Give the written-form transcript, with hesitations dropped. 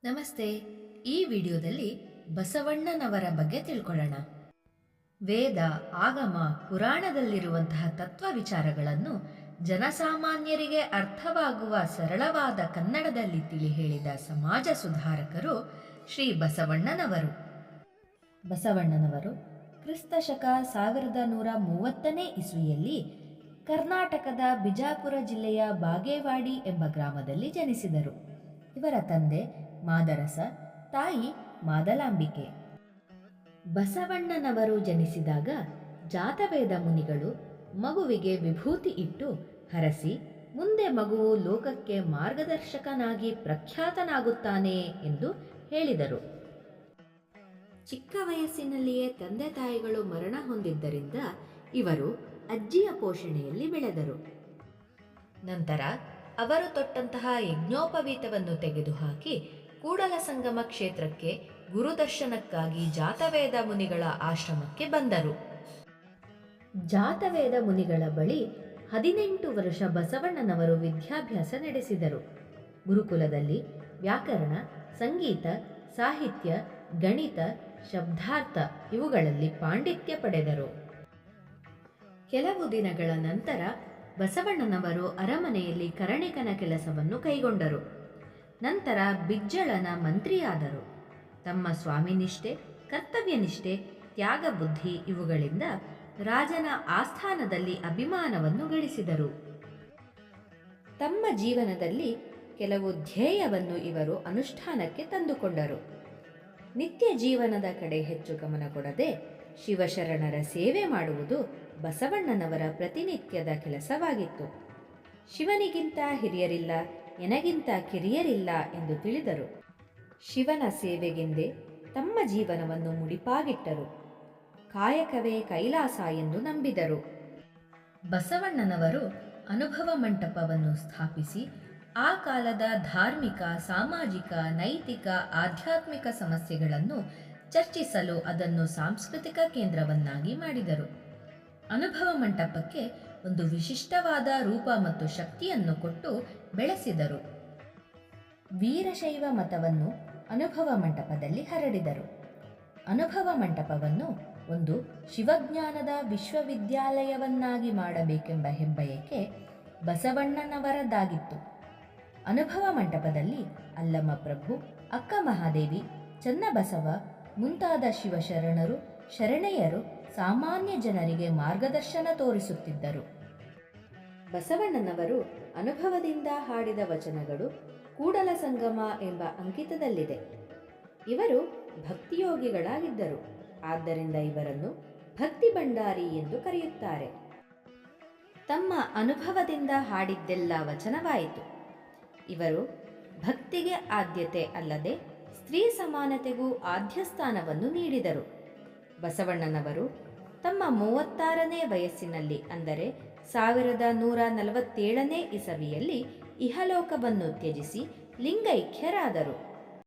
ನಮಸ್ತೆ. ಈ ವಿಡಿಯೋದಲ್ಲಿ ಬಸವಣ್ಣನವರ ಬಗ್ಗೆ ತಿಳ್ಕೊಳ್ಳೋಣ. ವೇದ, ಆಗಮ, ಪುರಾಣದಲ್ಲಿರುವಂತಹ ತತ್ವ ವಿಚಾರಗಳನ್ನು ಜನಸಾಮಾನ್ಯರಿಗೆ ಅರ್ಥವಾಗುವ ಸರಳವಾದ ಕನ್ನಡದಲ್ಲಿ ತಿಳಿ ಹೇಳಿದ ಸಮಾಜ ಸುಧಾರಕರು ಶ್ರೀ ಬಸವಣ್ಣನವರು. ಬಸವಣ್ಣನವರು ಕ್ರಿಸ್ತ ಶಕ 1130ನೇ ಇಸ್ವಿಯಲ್ಲಿ ಕರ್ನಾಟಕದ ಬಿಜಾಪುರ ಜಿಲ್ಲೆಯ ಬಾಗೇವಾಡಿ ಎಂಬ ಗ್ರಾಮದಲ್ಲಿ ಜನಿಸಿದರು. ಇವರ ತಂದೆ ಮಾದರಸ, ತಾಯಿ ಮಾದಲಾಂಬಿಕೆ. ಬಸವಣ್ಣನವರು ಜನಿಸಿದಾಗ ಜಾತವೇದ ಮುನಿಗಳು ಮಗುವಿಗೆ ವಿಭೂತಿ ಇಟ್ಟು ಹರಸಿ, ಮುಂದೆ ಮಗುವು ಲೋಕಕ್ಕೆ ಮಾರ್ಗದರ್ಶಕನಾಗಿ ಪ್ರಖ್ಯಾತನಾಗುತ್ತಾನೆ ಎಂದು ಹೇಳಿದರು. ಚಿಕ್ಕ ವಯಸ್ಸಿನಲ್ಲಿಯೇ ತಂದೆ ತಾಯಿಗಳು ಮರಣ ಹೊಂದಿದ್ದರಿಂದ ಇವರು ಅಜ್ಜಿಯ ಪೋಷಣೆಯಲ್ಲಿ ಬೆಳೆದರು. ನಂತರ ಅವರು ತೊಟ್ಟಂತಹ ಯಜ್ಞೋಪವೀತವನ್ನು ತೆಗೆದುಹಾಕಿ ಕೂಡಲ ಸಂಗಮ ಕ್ಷೇತ್ರಕ್ಕೆ ಗುರುದರ್ಶನಕ್ಕಾಗಿ ಜಾತವೇದ ಮುನಿಗಳ ಆಶ್ರಮಕ್ಕೆ ಬಂದರು. ಜಾತವೇದ ಮುನಿಗಳ ಬಳಿ 18 ವರ್ಷ ಬಸವಣ್ಣನವರು ವಿದ್ಯಾಭ್ಯಾಸ ನಡೆಸಿದರು. ಗುರುಕುಲದಲ್ಲಿ ವ್ಯಾಕರಣ, ಸಂಗೀತ, ಸಾಹಿತ್ಯ, ಗಣಿತ, ಶಬ್ದಾರ್ಥ ಇವುಗಳಲ್ಲಿ ಪಾಂಡಿತ್ಯ ಪಡೆದರು. ಕೆಲವು ದಿನಗಳ ನಂತರ ಬಸವಣ್ಣನವರು ಅರಮನೆಯಲ್ಲಿ ಕರಣಿಕನ ಕೆಲಸವನ್ನು ಕೈಗೊಂಡರು. ನಂತರ ಬಿಜ್ಜಳನ ಮಂತ್ರಿಯಾದರು. ತಮ್ಮ ಸ್ವಾಮಿನಿಷ್ಠೆ, ಕರ್ತವ್ಯನಿಷ್ಠೆ, ತ್ಯಾಗಬುದ್ಧಿ ಇವುಗಳಿಂದ ರಾಜನ ಆಸ್ಥಾನದಲ್ಲಿ ಅಭಿಮಾನವನ್ನು ಗಳಿಸಿದರು. ತಮ್ಮ ಜೀವನದಲ್ಲಿ ಕೆಲವು ಧ್ಯೇಯವನ್ನು ಇವರು ಅನುಷ್ಠಾನಕ್ಕೆ ತಂದುಕೊಂಡರು. ನಿತ್ಯ ಜೀವನದ ಕಡೆ ಹೆಚ್ಚು ಗಮನ ಕೊಡದೆ ಶಿವಶರಣರ ಸೇವೆ ಮಾಡುವುದು ಬಸವಣ್ಣನವರ ಪ್ರತಿನಿತ್ಯದ ಕೆಲಸವಾಗಿತ್ತು. ಶಿವನಿಗಿಂತ ಹಿರಿಯರಿಲ್ಲ, ಎನಗಿಂತ ಕಿರಿಯರಿಲ್ಲ ಎಂದು ತಿಳಿದರು. ಶಿವನ ಸೇವೆಗೆಂದೇ ತಮ್ಮ ಜೀವನವನ್ನು ಮುಡಿಪಾಗಿಟ್ಟರು. ಕಾಯಕವೇ ಕೈಲಾಸ ಎಂದು ನಂಬಿದರು. ಬಸವಣ್ಣನವರು ಅನುಭವ ಮಂಟಪವನ್ನು ಸ್ಥಾಪಿಸಿ ಆ ಕಾಲದ ಧಾರ್ಮಿಕ, ಸಾಮಾಜಿಕ, ನೈತಿಕ, ಆಧ್ಯಾತ್ಮಿಕ ಸಮಸ್ಯೆಗಳನ್ನು ಚರ್ಚಿಸಲು ಅದನ್ನು ಸಾಂಸ್ಕೃತಿಕ ಕೇಂದ್ರವನ್ನಾಗಿ ಮಾಡಿದರು. ಅನುಭವ ಮಂಟಪಕ್ಕೆ ಒಂದು ವಿಶಿಷ್ಟವಾದ ರೂಪ ಮತ್ತು ಶಕ್ತಿಯನ್ನು ಕೊಟ್ಟು ಬೆಳೆಸಿದರು. ವೀರಶೈವ ಮತವನ್ನು ಅನುಭವ ಮಂಟಪದಲ್ಲಿ ಹರಡಿದರು. ಅನುಭವ ಮಂಟಪವನ್ನು ಒಂದು ಶಿವಜ್ಞಾನದ ವಿಶ್ವವಿದ್ಯಾಲಯವನ್ನಾಗಿ ಮಾಡಬೇಕೆಂಬ ಹೆಬ್ಬಯಕೆ ಬಸವಣ್ಣನವರದಾಗಿತ್ತು. ಅನುಭವ ಮಂಟಪದಲ್ಲಿ ಅಲ್ಲಮಪ್ರಭು, ಅಕ್ಕ ಮಹಾದೇವಿ, ಚನ್ನಬಸವ ಮುಂತಾದ ಶಿವಶರಣರು, ಶರಣೆಯರು ಸಾಮಾನ್ಯ ಜನರಿಗೆ ಮಾರ್ಗದರ್ಶನ ತೋರಿಸುತ್ತಿದ್ದರು. ಬಸವಣ್ಣನವರು ಅನುಭವದಿಂದ ಹಾಡಿದ ವಚನಗಳು ಕೂಡಲ ಸಂಗಮ ಎಂಬ ಅಂಕಿತದಲ್ಲಿದೆ. ಇವರು ಭಕ್ತಿಯೋಗಿಗಳಾಗಿದ್ದರು. ಆದ್ದರಿಂದ ಇವರನ್ನು ಭಕ್ತಿ ಭಂಡಾರಿ ಎಂದು ಕರೆಯುತ್ತಾರೆ. ತಮ್ಮ ಅನುಭವದಿಂದ ಹಾಡಿದ್ದೆಲ್ಲ ವಚನವಾಯಿತು. ಇವರು ಭಕ್ತಿಗೆ ಆದ್ಯತೆ ಅಲ್ಲದೆ ಸ್ತ್ರೀ ಸಮಾನತೆಗೂ ಆದ್ಯಸ್ಥಾನವನ್ನು ನೀಡಿದರು. ಬಸವಣ್ಣನವರು ತಮ್ಮ 36ನೇ ವಯಸ್ಸಿನಲ್ಲಿ, ಅಂದರೆ 1147ನೇ ಇಸವಿಯಲ್ಲಿ ಇಹಲೋಕವನ್ನು ತ್ಯಜಿಸಿ ಲಿಂಗೈಕ್ಯರಾದರು.